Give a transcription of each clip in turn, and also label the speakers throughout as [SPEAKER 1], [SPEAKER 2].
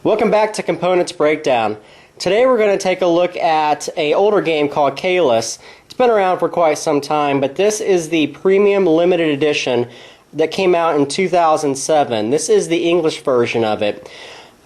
[SPEAKER 1] Welcome back to Components Breakdown. Today we're going to take a look at an older game called Caylus. It's been around for quite some time, but this is the premium limited edition that came out in 2007. This is the English version of it.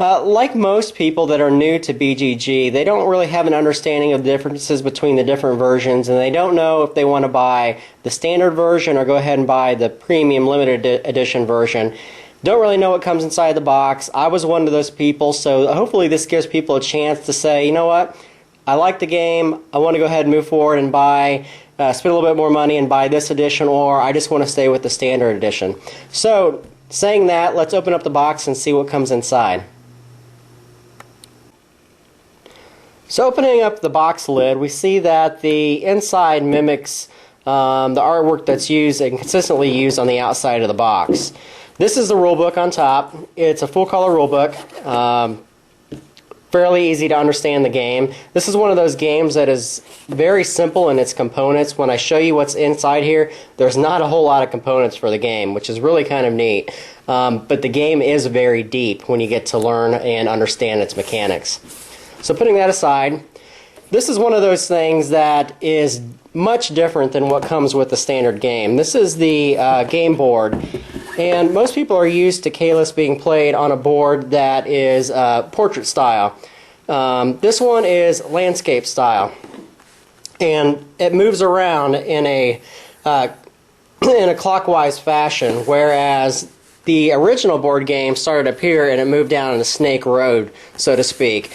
[SPEAKER 1] Like most people that are new to BGG, they don't really have an understanding of the differences between the different versions, and they don't know if they want to buy the standard version or go ahead and buy the premium limited edition version. Don't really know what comes inside the box. I was one of those people, so hopefully this gives people a chance to say, you know what, I like the game, I want to go ahead and move forward and buy, spend a little bit more money and buy this edition, or I just want to stay with the standard edition. So, saying that, let's open up the box and see what comes inside. So opening up the box lid, we see that the inside mimics the artwork that's used and consistently used on the outside of the box. This is the rulebook on top. It's a full-color rulebook. Fairly easy to understand the game. This is one of those games that is very simple in its components. When I show you what's inside here, there's not a whole lot of components for the game, which is really kind of neat. But the game is very deep when you get to learn and understand its mechanics. So putting that aside, this is one of those things that is much different than what comes with the standard game. This is the game board, and most people are used to Caylus being played on a board that is portrait style. This one is landscape style, and it moves around in a clockwise fashion, whereas the original board game started up here and it moved down in a snake road, so to speak.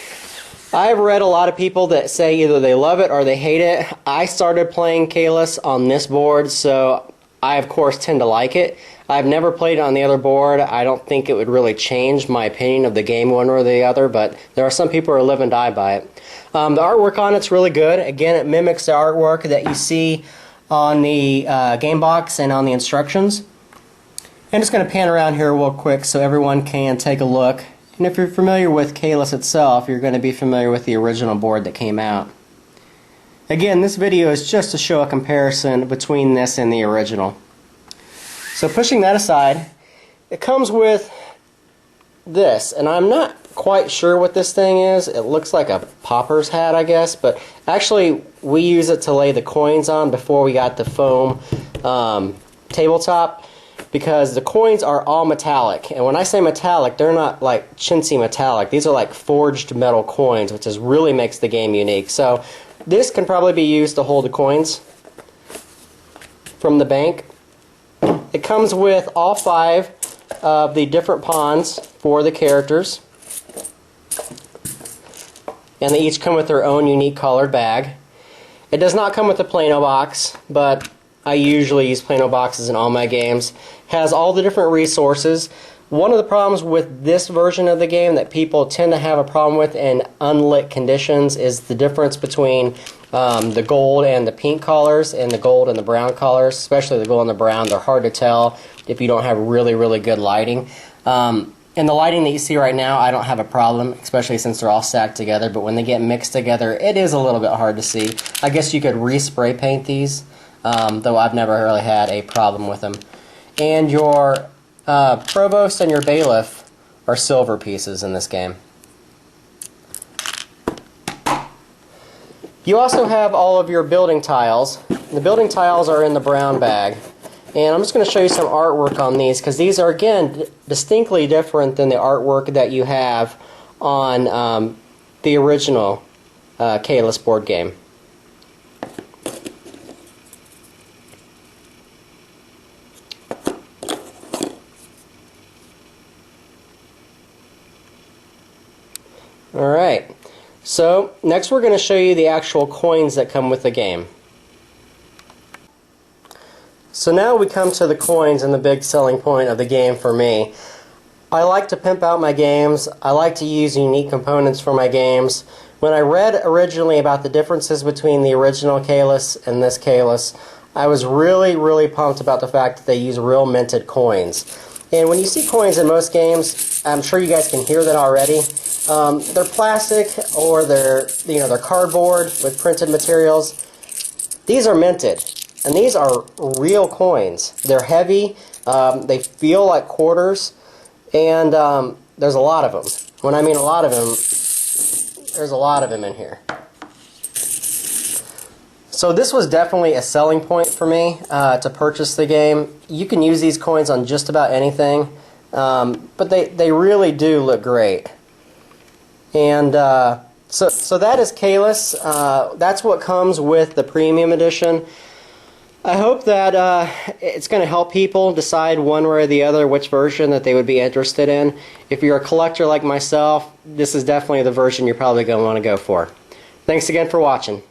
[SPEAKER 1] I've read a lot of people that say either they love it or they hate it. I started playing Caylus on this board, so I of course tend to like it. I've never played it on the other board. I don't think it would really change my opinion of the game one or the other, but there are some people who live and die by it. The artwork on it's really good. Again, it mimics the artwork that you see on the game box and on the instructions. I'm just going to pan around here real quick so everyone can take a look. And if you're familiar with Caylus itself, you're going to be familiar with the original board that came out. Again, this video is just to show a comparison between this and the original. So pushing that aside, it comes with this, and I'm not quite sure what this thing is. It looks like a popper's hat, I guess, but actually we use it to lay the coins on before we got the foam tabletop, because the coins are all metallic. And when I say metallic, they're not like chintzy metallic. These are like forged metal coins, which is really makes the game unique. So this can probably be used to hold the coins from the bank. It comes with all 5 of the different pawns for the characters. And they each come with their own unique colored bag. It does not come with a Plano box, but I usually use Plano boxes in all my games. Has all the different resources. One of the problems with this version of the game that people tend to have a problem with in unlit conditions is the difference between the gold and the pink colors and the gold and the brown colors, especially the gold and the brown. They're hard to tell if you don't have really, really good lighting. In the lighting that you see right now, I don't have a problem, especially since they're all stacked together, but when they get mixed together, it is a little bit hard to see. I guess you could re-spray paint these. Though I've never really had a problem with them. And your provost and your bailiff are silver pieces in this game. You also have all of your building tiles. The building tiles are in the brown bag. And I'm just going to show you some artwork on these, because these are, again, distinctly different than the artwork that you have on the original Caylus board game. Alright, so next we're going to show you the actual coins that come with the game. So now we come to the coins and the big selling point of the game for me. I like to pimp out my games. I like to use unique components for my games. When I read originally about the differences between the original Caylus and this Caylus, I was really, really pumped about the fact that they use real minted coins. And when you see coins in most games, I'm sure you guys can hear that already. They're plastic or they're cardboard with printed materials. These are minted, and these are real coins. They're heavy. They feel like quarters, and there's a lot of them. When I mean a lot of them, there's a lot of them in here. So this was definitely a selling point for me to purchase the game. You can use these coins on just about anything, but they really do look great. And so that is Caylus. That's what comes with the premium edition. I hope that it's going to help people decide one way or the other which version that they would be interested in. If you're a collector like myself, this is definitely the version you're probably going to want to go for. Thanks again for watching.